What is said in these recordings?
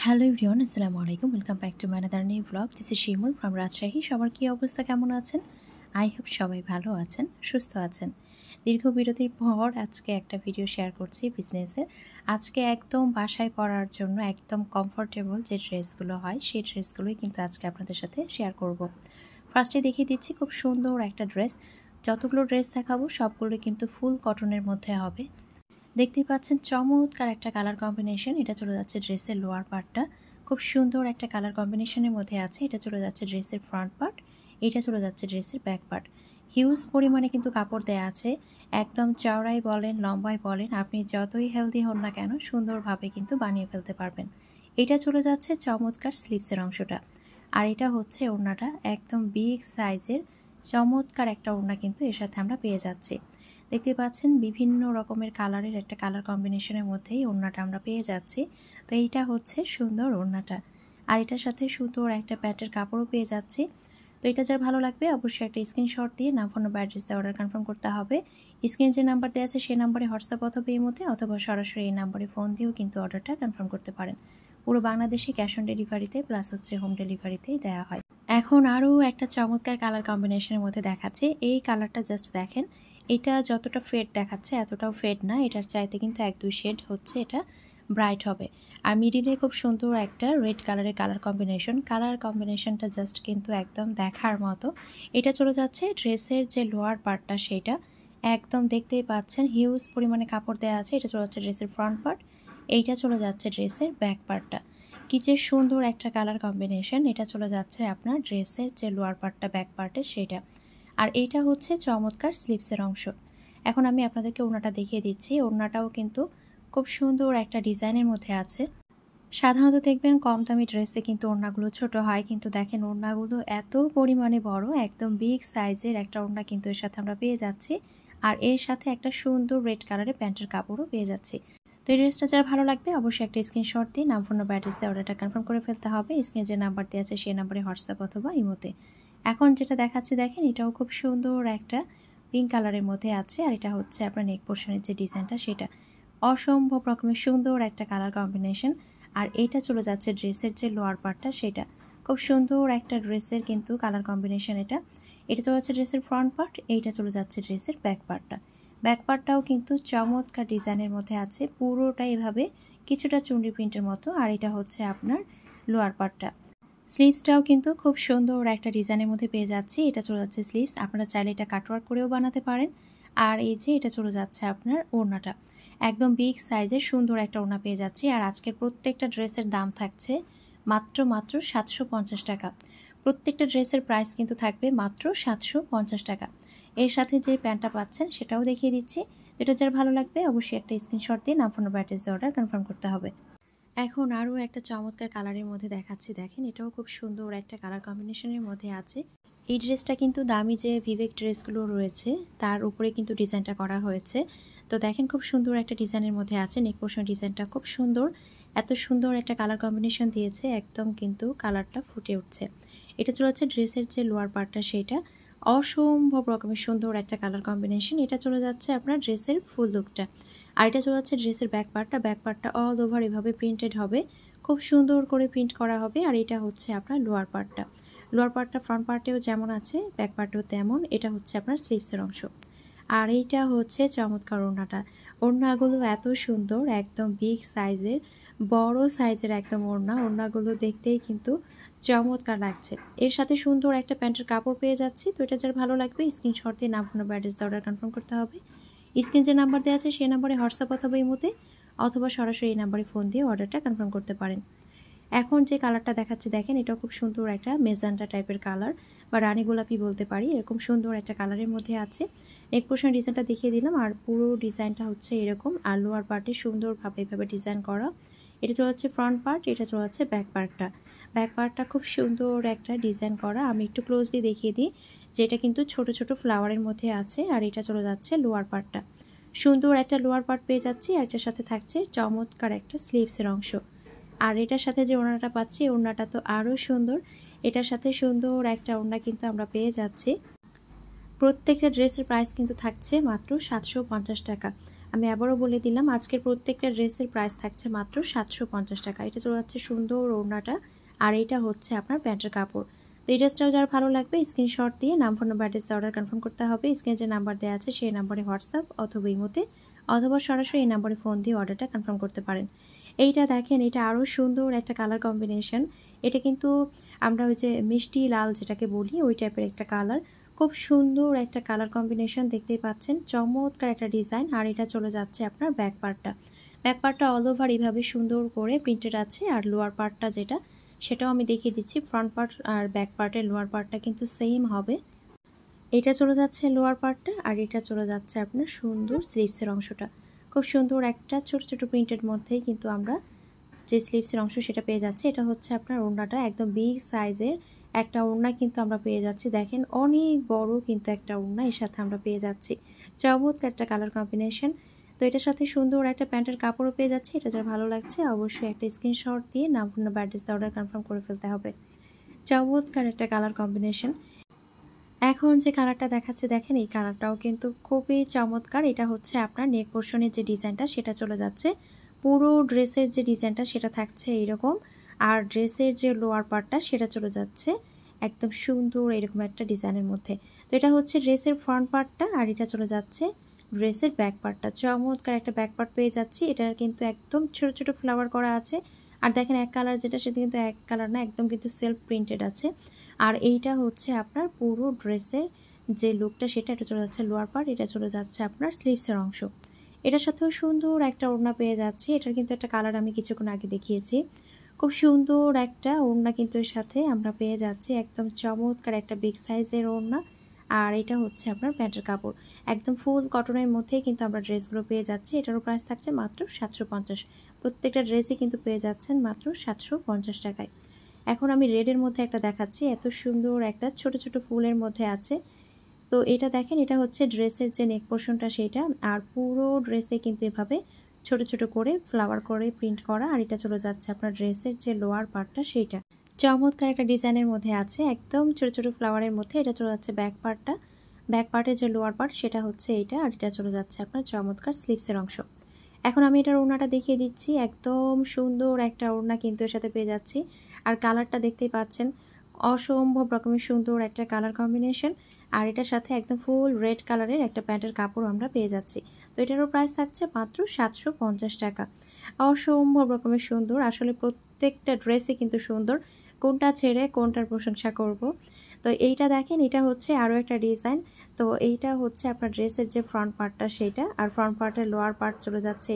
Hello everyone, আসসালামু আলাইকুম। Welcome back to my another new blog. This is Shimul from Rajshahi. সবার কী অবস্থা, কেমন আছেন? আই হোপ সবাই ভালো আছেন, সুস্থ আছেন। দীর্ঘ বিরতির পর আজকে একটা ভিডিও শেয়ার করছি বিজনেসের। আজকে একদম বাসায় পরার জন্য একদম কমফোর্টেবল যে ড্রেসগুলো হয় সেই ড্রেসগুলোই কিন্তু আজকে আপনাদের সাথে শেয়ার করব। ফার্স্টে দেখিয়ে দিচ্ছি খুব সুন্দর একটা ড্রেস। যতগুলো ড্রেস দেখাবো সবগুলো কিন্তু ফুল কটনের মধ্যে হবে। দেখতেই পাচ্ছেন চমৎকার একটা কালার কম্বিনেশন। এটা চলে যাচ্ছে ড্রেসের লোয়ার পার্টটা, খুব সুন্দর একটা কালার কম্বিনেশনের মধ্যে আছে। এটা চলে যাচ্ছে ড্রেসের ফ্রন্ট পার্ট, এটা চলে যাচ্ছে ড্রেসের ব্যাক পার্ট। হিউজ পরিমাণে কিন্তু কাপড় দেয়া আছে, একদম চওড়াই বলেন লম্বাই বলেন, আপনি যতই হেলদি হন না কেন সুন্দরভাবে কিন্তু বানিয়ে ফেলতে পারবেন। এটা চলে যাচ্ছে চমৎকার স্লিভসের অংশটা, আর এটা হচ্ছে ওড়নাটা একদম বিগ সাইজের চমৎকার একটা ওড়না কিন্তু এর সাথে আমরা পেয়ে যাচ্ছি। দেখতে পাচ্ছেন বিভিন্ন রকমের কালারের একটা কালার কম্বিনেশনের মধ্যেই ওড়নাটা আমরা পেয়ে যাচ্ছি। তো এইটা হচ্ছে সুন্দর ওড়নাটা, আর এটার সাথে সুন্দর একটা প্যান্টের কাপড়ও পেয়ে যাচ্ছি। তো এটা যার ভালো লাগবে অবশ্যই একটা স্ক্রিনশট দিয়ে নাম, ফোন বা অ্যাড্রেস দিয়ে অর্ডার কনফার্ম করতে হবে। স্ক্রিনে যে নাম্বার দেওয়া আছে সেই নাম্বারে হোয়াটসঅ্যাপ অথবা ইমোতে অথবা সরাসরি এই নাম্বারে ফোন দিয়েও কিন্তু অর্ডারটা কনফার্ম করতে পারেন। পুরো বাংলাদেশে ক্যাশ অন ডেলিভারিতে প্লাস হচ্ছে হোম ডেলিভারিতেই দেওয়া হয়। এখন আরও একটা চমৎকার কালার কম্বিনেশনের মধ্যে দেখাচ্ছে। এই কালারটা জাস্ট দেখেন, এটা যতটা ফেড দেখাচ্ছে এতটাও ফেড না, এটার চাইতে কিন্তু 1-2 শেড হচ্ছে এটা ব্রাইট হবে। আর মিডিলে খুব সুন্দর একটা রেড কালারের কালার কম্বিনেশনটা জাস্ট কিন্তু একদম দেখার মতো। এটা চলে যাচ্ছে ড্রেসের যে লোয়ার পার্টটা সেটা একদম দেখতেই পাচ্ছেন হিউজ পরিমাণে কাপড় দেওয়া আছে। এটা চলে যাচ্ছে ড্রেসের ফ্রন্ট পার্ট, এইটা চলে যাচ্ছে ড্রেসের ব্যাক পার্টটা। কি যে সুন্দর একটা কালার কম্বিনেশন। এটা চলে যাচ্ছে আপনার ড্রেসের যে লোয়ার পার্টটা ব্যাক পার্টের সেটা, আর এইটা হচ্ছে চমৎকার স্লিভসের অংশ। এখন আমি আপনাদেরকে ওড়নাটা দেখিয়ে দিচ্ছি। ওড়নাটাও কিন্তু খুব সুন্দর একটা ডিজাইনের মধ্যে আছে। সাধারণত দেখবেন কম দামি ড্রেসে কিন্তু ওড়নাগুলো ছোট হয়, কিন্তু দেখেন ওড়নাগুলো এত পরিমাণে বড়, একদম বিগ সাইজের একটা ওড়না কিন্তু এর সাথে আমরা পেয়ে যাচ্ছি। আর এর সাথে একটা সুন্দর রেড কালারের প্যান্টের কাপড়ও পেয়ে যাচ্ছি। তো এই ড্রেসটা যারা ভালো লাগবে অবশ্যই একটা স্ক্রিনশট দিয়ে নাম, ফোন বা অ্যাড্রেস দিয়ে অর্ডারটা কনফার্ম করে ফেলতে হবে। স্ক্রিনে যে নাম্বার দেওয়া আছে সেই নাম্বারে হোয়াটসঅ্যাপ অথবা ইমোতে। এখন যেটা দেখাচ্ছি দেখেন, এটাও খুব সুন্দর একটা পিঙ্ক কালারের মধ্যে আছে, আর এটা হচ্ছে আপনার নেক পোর্শনের যে ডিজাইনটা সেটা অসম্ভব রকমের সুন্দর একটা কালার কম্বিনেশন। আর এইটা চলে যাচ্ছে ড্রেসের যে লোয়ার পার্টটা সেটা খুব সুন্দর একটা ড্রেসের কিন্তু কালার কম্বিনেশন। এটা চলে যাচ্ছে ড্রেসের ফ্রন্ট পার্ট, এইটা চলে যাচ্ছে ড্রেসের ব্যাক পার্টটা। ব্যাক পার্টটাও কিন্তু চমৎকার ডিজাইনের মধ্যে আছে, পুরোটা এভাবে কিছুটা চুনরি প্রিন্টের মতো। আর এটা হচ্ছে আপনার লোয়ার পার্টটা। স্লিভসটাও কিন্তু খুব সুন্দর একটা ডিজাইনের মধ্যে পেয়ে যাচ্ছি। এটা চলে যাচ্ছে স্লিভস, আপনারা চাইলে এটা কাটওয়ার্ক করেও বানাতে পারেন। আর এই যে এটা চলে যাচ্ছে আপনার ওড়নাটা, একদম বিগ সাইজের সুন্দর একটা ওড়না পেয়ে যাচ্ছি। আর আজকের প্রত্যেকটা ড্রেসের দাম থাকছে মাত্র 750 টাকা। প্রত্যেকটা ড্রেসের প্রাইস কিন্তু থাকবে মাত্র 750 টাকা। এর সাথে যে প্যান্টটা পাচ্ছেন সেটাও দেখিয়ে দিচ্ছি। যেটা যার ভালো লাগবে অবশ্যই একটা স্ক্রিনশট দিয়ে নাম, ফোন বা অ্যাড্রেস দিয়ে অর্ডার কনফার্ম করতে হবে। এখন আরও একটা চমৎকার কালারের মধ্যে দেখাচ্ছি, দেখেন এটাও খুব সুন্দর একটা কালার কম্বিনেশনের মধ্যে আছে। এই ড্রেসটা কিন্তু দামি যে ভিভেক ড্রেসগুলো রয়েছে তার উপরে কিন্তু ডিজাইনটা করা হয়েছে। তো দেখেন খুব সুন্দর একটা ডিজাইনের মধ্যে আছে, নেক পোর্শন ডিজাইনটা খুব সুন্দর, এত সুন্দর একটা কালার কম্বিনেশন দিয়েছে, একদম কিন্তু কালারটা ফুটে উঠছে। এটা চলে যাচ্ছে ড্রেসের যে লোয়ার পার্টটা সেটা অসম্ভব রকমের সুন্দর একটা কালার কম্বিনেশন। এটা চলে যাচ্ছে আপনার ড্রেসের ফুল লুকটা। আর এটা চলে যাচ্ছে ড্রেসের ব্যাক পার্টটা অল ওভার এভাবে প্রিন্টেড হবে, খুব সুন্দর করে প্রিন্ট করা হবে। আর এটা হচ্ছে আপনার লোয়ার পার্টটা ফ্রন্ট পার্টেও যেমন আছে ব্যাক পার্টেও তেমন। এটা হচ্ছে আপনার স্লিভসের অংশ। আর এইটা হচ্ছে চমৎকার ওড়নাগুলো এত সুন্দর, একদম বিগ সাইজের বড় সাইজের একদম ওড়নাগুলো দেখতেই কিন্তু চমৎকার লাগছে। এর সাথে সুন্দর একটা প্যান্টের কাপড় পেয়ে যাচ্ছি। তো এটা যার ভালো লাগবে স্ক্রিনশট দিয়ে নাম, ফোন বা অ্যাড্রেস দিয়ে অর্ডার কনফার্ম করতে হবে। স্ক্রিন যে নাম্বার দেওয়া আছে সেই নাম্বারে হোয়াটসঅ্যাপ অথবা ইমোতে অথবা সরাসরি এই নাম্বারে ফোন দিয়ে অর্ডারটা কনফার্ম করতে পারেন। এখন যে কালারটা দেখাচ্ছি দেখেন, এটাও খুব সুন্দর একটা মেজেন্টা টাইপের কালার বা রানী গোলাপি বলতে পারি, এরকম সুন্দর একটা কালারের মধ্যে আছে। নেক পোর্শন ডিজাইনটা দেখিয়ে দিলাম, আর পুরো ডিজাইনটা হচ্ছে এরকম। আর লোয়ার পার্টে সুন্দরভাবে এভাবে ডিজাইন করা। এটা চলে যাচ্ছে ফ্রন্ট পার্ট, এটা চলে যাচ্ছে ব্যাক পার্টটা খুব সুন্দর একটা ডিজাইন করা। আমি একটু ক্লোজলি দেখিয়ে দিই, যেটা কিন্তু ছোট ছোট ফ্লাওয়ারের মধ্যে আছে। আর এটা চলে যাচ্ছে লোয়ার পার্টটা, সুন্দর একটা লোয়ার পার্ট পেয়ে যাচ্ছি। আর এটার সাথে থাকছে চমৎকার একটা স্লিভসের অংশ। আর এটার সাথে যে ওড়নাটা পাচ্ছি ওড়নাটা তো আরও সুন্দর, এটার সাথে সুন্দর একটা ওড়না কিন্তু আমরা পেয়ে যাচ্ছি। প্রত্যেকটা ড্রেসের প্রাইস কিন্তু থাকছে মাত্র 750 টাকা। আমি আবারও বলে দিলাম, আজকের প্রত্যেকটা ড্রেসের প্রাইস থাকছে মাত্র 750 টাকা। এটা চলে যাচ্ছে সুন্দর ওড়নাটা, আর এটা হচ্ছে আপনার প্যান্টের কাপড়। তো এই ড্রেসটাও যার ভালো লাগবে স্ক্রিনশট দিয়ে নাম, phone number, address order confirm করতে হবে। স্ক্রিনে যে নাম্বার দেওয়া আছে সেই নাম্বারে হোয়াটসঅ্যাপ অথবা ইমোতে অথবা সরাসরি এই নাম্বারে ফোন দিয়ে অর্ডারটা কনফার্ম করতে পারেন। এইটা দেখেন, এটা আরও সুন্দর একটা কালার কম্বিনেশন। এটা কিন্তু আমরা ওই যে মিষ্টি লাল যেটাকে বলি ওই টাইপের একটা কালার, খুব সুন্দর একটা কালার কম্বিনেশন দেখতেই পাচ্ছেন, চমৎকার একটা ডিজাইন। আর এটা চলে যাচ্ছে আপনার ব্যাক পার্টটা অল ওভার এইভাবে সুন্দর করে প্রিন্টেড আছে। আর লোয়ার পার্টটা যেটা সেটাও আমি দেখিয়ে দিচ্ছি, ফ্রন্ট পার্ট আর ব্যাক পার্টের লোয়ার পার্টটা কিন্তু সেম হবে। এটা চলে যাচ্ছে লোয়ার পার্টটা, আর এটা চলে যাচ্ছে আপনার সুন্দর স্লিভসের অংশটা। খুব সুন্দর একটা ছোট ছোট প্রিন্টের মধ্যেই কিন্তু আমরা যে স্লিভসের অংশ সেটা পেয়ে যাচ্ছি। এটা হচ্ছে আপনার ওড়নাটা, একদম বিগ সাইজের একটা ওড়না কিন্তু আমরা পেয়ে যাচ্ছি। দেখেন অনেক বড় কিন্তু একটা ওড়না এর সাথে আমরা পেয়ে যাচ্ছি, চমৎকার একটা কালার কম্বিনেশন। তো এটার সাথে সুন্দর একটা প্যান্টের কাপড়ও পেয়ে যাচ্ছি। এটা যার ভালো লাগছে অবশ্যই একটা স্ক্রিনশট দিয়ে নাম, phone number, address order confirm করে ফেলতে হবে। চমৎকার একটা কালার কম্বিনেশন। এখন যে কালারটা দেখাচ্ছে দেখেন, এই কালারটাও কিন্তু খুবই চমৎকার। এটা হচ্ছে আপনার নেক পোর্শনের যে ডিজাইনটা সেটা চলে যাচ্ছে, পুরো ড্রেসের যে ডিজাইনটা সেটা থাকছে এইরকম, আর ড্রেসের যে লোয়ার পার্টটা সেটা চলে যাচ্ছে একদম সুন্দর এরকম একটা ডিজাইনের মধ্যে। তো এটা হচ্ছে ড্রেসের ফ্রন্ট পার্টটা, আর এটা চলে যাচ্ছে ড্রেসের ব্যাক পার্টটা। চমৎকার একটা ব্যাক পার্ট পেয়ে যাচ্ছি। এটা কিন্তু একদম ছোট ছোট ফ্লাওয়ার করা আছে। আর দেখেন এক কালার যেটা সেটা কিন্তু এক কালার না, একদম কিন্তু সেলফ প্রিন্টেড আছে। আর এইটা হচ্ছে আপনার পুরো ড্রেসের যে লুকটা সেটা, এটা চলে যাচ্ছে লোয়ার পার্ট, এটা চলে যাচ্ছে আপনার স্লিভসের অংশ। এটার সাথেও সুন্দর একটা ওড়না পেয়ে যাচ্ছি। এটার কিন্তু একটা কালার আমি কিছুক্ষণ আগে দেখিয়েছি। খুব সুন্দর একটা ওড়না কিন্তু এর সাথে আমরা পেয়ে যাচ্ছি, একদম চমৎকার একটা বিগ সাইজের ওড়না। আর এটা হচ্ছে আপনার প্যান্টের কাপড়, একদম ফুল কটনের মধ্যে কিন্তু আমরা ড্রেসগুলো পেয়ে যাচ্ছি। এটারও প্রাইস থাকছে মাত্র 750। প্রত্যেকটা ড্রেসই কিন্তু পেয়ে যাচ্ছেন মাত্র 750 টাকায়। এখন আমি রেডের মধ্যে একটা দেখাচ্ছি, এত সুন্দর একটা ছোট ছোট ফুলের মধ্যে আছে। তো এটা দেখেন, এটা হচ্ছে ড্রেসের যে নেক পোর্শনটা সেইটা, আর পুরো ড্রেসে কিন্তু এভাবে ছোট ছোট করে ফ্লাওয়ার করে প্রিন্ট করা। আর এটা চলে যাচ্ছে আপনার ড্রেসের যে লোয়ার পার্টটা সেইটা, চমৎকার একটা ডিজাইনের মধ্যে আছে, একদম ছোট ছোট ফ্লাওয়ারের মধ্যে। এটা চলে যাচ্ছে ব্যাক পার্টটা, ব্যাক পার্টের যে লোয়ার পার্ট সেটা হচ্ছে এইটা, আর এটা চলে যাচ্ছে আপনার চমৎকার স্লিভসের অংশ। এখন আমি এটার ওড়নাটা দেখিয়ে দিচ্ছি, একদম সুন্দর একটা ওড়না কিন্তু এর সাথে পেয়ে যাচ্ছি। আর কালারটা দেখতেই পাচ্ছেন, অসম্ভব রকমের সুন্দর একটা কালার কম্বিনেশন। আর এটার সাথে একদম ফুল রেড কালারের একটা প্যান্টের কাপড় আমরা পেয়ে যাচ্ছি। তো এটারও প্রাইস থাকছে মাত্র 750 টাকা। অসম্ভব রকমের সুন্দর, আসলে প্রত্যেকটা ড্রেসই কিন্তু সুন্দর, কোনটা ছেড়ে কোনটার প্রশংসা করব। তো এইটা দেখেন, এটা হচ্ছে আরও একটা ডিজাইন। তো এইটা হচ্ছে আপনার ড্রেসের যে ফ্রন্ট পার্টটা সেইটা, আর ফ্রন্ট পার্টের লোয়ার পার্ট চলে যাচ্ছে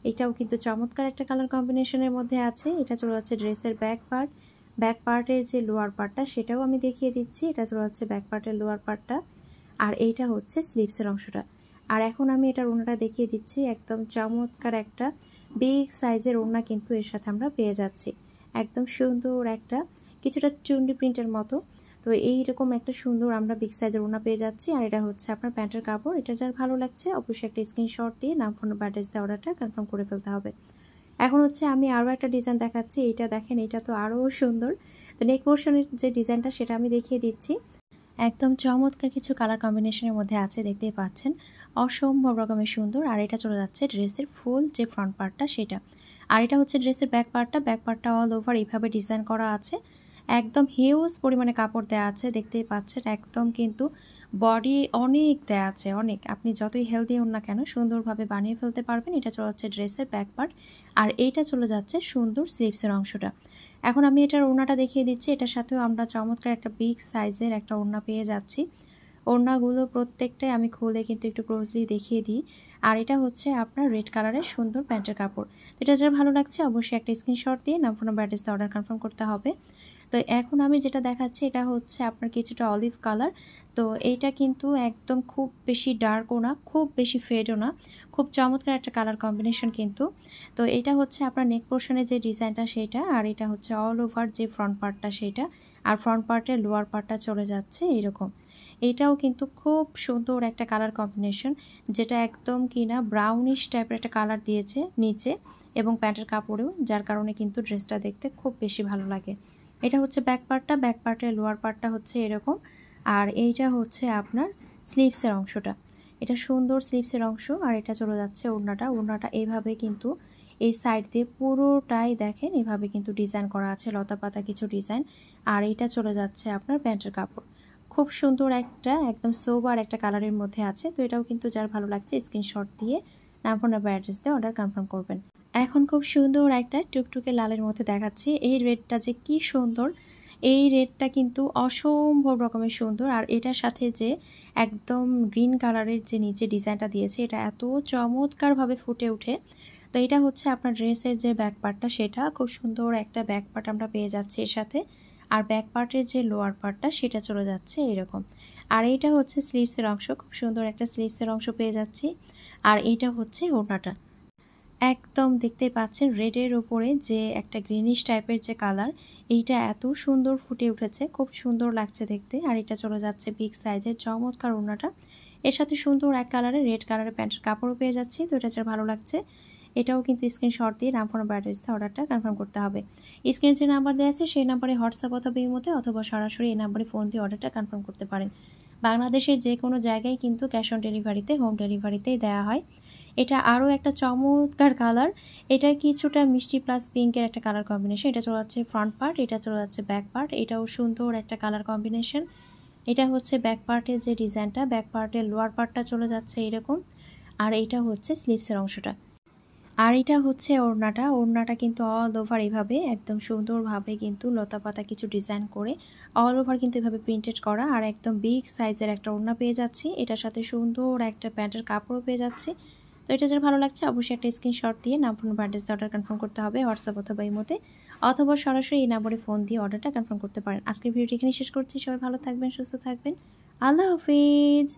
এটাও কিন্তু চমৎকার একটা কালার কম্বিনেশনের মধ্যে আছে। এটা চলে যাচ্ছে ড্রেসের ব্যাক পার্টের যে লোয়ার পার্টটা সেটাও আমি দেখিয়ে দিচ্ছি। এটা চলে যাচ্ছে ব্যাক পার্টের লোয়ার পার্টটা, আর এইটা হচ্ছে স্লিভসের অংশটা। আর এখন আমি এটার ওড়নাটা দেখিয়ে দিচ্ছি, একদম চমৎকার একটা বিগ সাইজের ওড়না কিন্তু এর সাথে আমরা পেয়ে যাচ্ছি, একদম সুন্দর একটা কিছুটা চুন্ডি প্রিন্টের মতো। তো এইরকম একটা সুন্দর আমরা বিগ সাইজের ওড়না পেয়ে যাচ্ছি। আর এটা হচ্ছে আপনার প্যান্টের কাপড়। এটা যার ভালো লাগছে অবশ্যই একটা স্ক্রিনশট দিয়ে নাম, ফোন নাম্বার, অ্যাড্রেস দিয়ে অর্ডারটা কনফার্ম করে ফেলতে হবে। এখন হচ্ছে আমি আরও একটা ডিজাইন দেখাচ্ছি, এইটা দেখেন, এটা তো আরও সুন্দর। তো নেক পোর্শনের যে ডিজাইনটা সেটা আমি দেখিয়ে দিচ্ছি, একদম চমৎকার কিছু কালার কম্বিনেশনের মধ্যে আছে, দেখতেই পাচ্ছেন অসম্ভব রকমের সুন্দর। আর এটা চলে যাচ্ছে ড্রেসের ফুল যে ফ্রন্ট পার্টটা সেটা, আর এটা হচ্ছে ড্রেসের ব্যাক পার্টটা অল ওভার এইভাবে ডিজাইন করা আছে, একদম হিউজ পরিমাণে কাপড় দেওয়া আছে, দেখতেই পাচ্ছেন একদম কিন্তু বডি অনেক দেওয়া আছে, অনেক। আপনি যতই হেলদি হন না কেন সুন্দরভাবে বানিয়ে ফেলতে পারবেন। এটা চলে যাচ্ছে ড্রেসের ব্যাক পার্ট, আর এইটা চলে যাচ্ছে সুন্দর স্লিভসের অংশটা। এখন আমি এটার ওড়নাটা দেখিয়ে দিচ্ছি, এটার সাথেও আমরা চমৎকার একটা বিগ সাইজের একটা ওড়না পেয়ে যাচ্ছি। ওড়নাগুলো প্রত্যেকটাই আমি খুলে কিন্তু একটু ক্লোজলি দেখিয়ে দিই। আর এটা হচ্ছে আপনার রেড কালারের সুন্দর প্যান্টের কাপড়। তো এটা যার ভালো লাগছে অবশ্যই একটা স্ক্রিনশট দিয়ে নাম, ফোন নাম্বার, অ্যাড্রেস দিয়ে অর্ডার কনফার্ম করতে হবে। তো এখন আমি যেটা দেখাচ্ছি এটা হচ্ছে আপনার কিছুটা অলিভ কালার। তো এইটা কিন্তু একদম খুব বেশি ডার্কও না, খুব বেশি ফেডও না, খুব চমৎকার একটা কালার কম্বিনেশন কিন্তু। তো এটা হচ্ছে আপনার নেক পোর্শনের যে ডিজাইনটা সেইটা, আর এটা হচ্ছে অল ওভার যে ফ্রন্ট পার্টটা সেইটা, আর ফ্রন্ট পার্টের লোয়ার পার্টটা চলে যাচ্ছে এইরকম। এটাও কিন্তু খুব সুন্দর একটা কালার কম্বিনেশন, যেটা একদম কিনা ব্রাউনিশ টাইপের একটা কালার দিয়েছে নিচে এবং প্যান্টের কাপড়েও, যার কারণে কিন্তু ড্রেসটা দেখতে খুব বেশি ভালো লাগে। এটা হচ্ছে ব্যাক পার্টের লোয়ার পার্টটা হচ্ছে এরকম, আর এইটা হচ্ছে আপনার স্লিভসের অংশটা। এটা সুন্দর স্লিভসের অংশ আর এটা চলে যাচ্ছে ওড়নাটা এইভাবে কিন্তু এই সাইড দিয়ে পুরোটাই দেখেন এভাবে কিন্তু ডিজাইন করা আছে, লতা পাতা কিছু ডিজাইন। আর এটা চলে যাচ্ছে আপনার প্যান্টের কাপড়। খুব সুন্দর একটা একদম সোবার একটা কালারের মধ্যে আছে। তো এটাও কিন্তু যার ভালো লাগছে স্ক্রিনশট দিয়ে নাম ফোন নাম্বার অ্যাড্রেস দিয়ে অর্ডার কনফার্ম করবেন। এখন খুব সুন্দর একটা টুকটুকে লালের মধ্যে দেখাচ্ছি। এই রেডটা যে কি সুন্দর, এই রেডটা কিন্তু অসম্ভব রকমের সুন্দর। আর এটার সাথে যে একদম গ্রিন কালারের যে নিচে ডিজাইনটা দিয়েছে এটা এত চমৎকারভাবে ফুটে ওঠে। তো এটা হচ্ছে আপনার ড্রেসের যে ব্যাক পার্টটা, সেটা খুব সুন্দর একটা ব্যাক পার্ট আমরা পেয়ে যাচ্ছি এর সাথে। আর ব্যাক পার্টের যে লোয়ার পার্টটা সেটা চলে যাচ্ছে এরকম। আর এইটা হচ্ছে স্লিভসের অংশ, খুব সুন্দর একটা স্লিভসের অংশ পেয়ে যাচ্ছি। আর এইটা হচ্ছে ওড়নাটা, একদম দেখতেই পাচ্ছেন রেডের উপরে যে একটা গ্রিনিশ টাইপের যে কালার, এইটা এত সুন্দর ফুটে উঠেছে, খুব সুন্দর লাগছে দেখতে। আর এটা চলে যাচ্ছে বিগ সাইজের চমৎকার ওড়নাটা, এর সাথে সুন্দর এক কালারে রেড কালারের প্যান্টের কাপড়ও পেয়ে যাচ্ছি। তো এটা যার ভালো লাগছে এটাও কিন্তু স্ক্রিনশট দিয়ে নাম ফোন অ্যাড্রেস দিয়ে অর্ডারটা কনফার্ম করতে হবে। স্ক্রিনে যে নাম্বার দেওয়া আছে সেই নাম্বারে হোয়াটসঅ্যাপ অথবা ইমোতে অথবা সরাসরি এই নাম্বারে ফোন দিয়ে অর্ডারটা কনফার্ম করতে পারেন। বাংলাদেশের যে কোনো জায়গায় কিন্তু ক্যাশ অন ডেলিভারিতে, হোম ডেলিভারিতেই দেওয়া হয়। এটা আরও একটা চমৎকার কালার, এটা কিছুটা মিষ্টি প্লাস পিঙ্কের একটা কালার কম্বিনেশন। এটা চলে যাচ্ছে ফ্রন্ট পার্ট, এটা চলে যাচ্ছে ব্যাক পার্ট, এটাও সুন্দর একটা কালার কম্বিনেশন। এটা হচ্ছে ব্যাক পার্টের যে ডিজাইনটা, ব্যাক পার্টের লোয়ার পার্টটা চলে যাচ্ছে এরকম। আর এইটা হচ্ছে স্লিভসের অংশটা। আর এটা হচ্ছে ওড়নাটা কিন্তু অল ওভার এইভাবে একদম সুন্দরভাবে কিন্তু লতা পাতা কিছু ডিজাইন করে অল ওভার কিন্তু এভাবে প্রিন্টেড করা। আর একদম বিগ সাইজের একটা ওড়না পেয়ে যাচ্ছি, এটার সাথে সুন্দর একটা প্যান্টের কাপড়ও পেয়ে যাচ্ছি। তো এটা যার ভালো লাগছে অবশ্যই একটা স্ক্রিনশট দিয়ে নাম ফোন অ্যাড্রেস দিয়ে অর্ডার কনফার্ম করতে হবে হোয়াটসঅ্যাপ অথবা ইমোতে, অথবা সরাসরি এই নাম্বারে ফোন দিয়ে অর্ডারটা কনফার্ম করতে পারেন। আজকের ভিডিওটি এখানে শেষ করছি। সবাই ভালো থাকবেন, সুস্থ থাকবেন, আল্লাহ হাফিজ।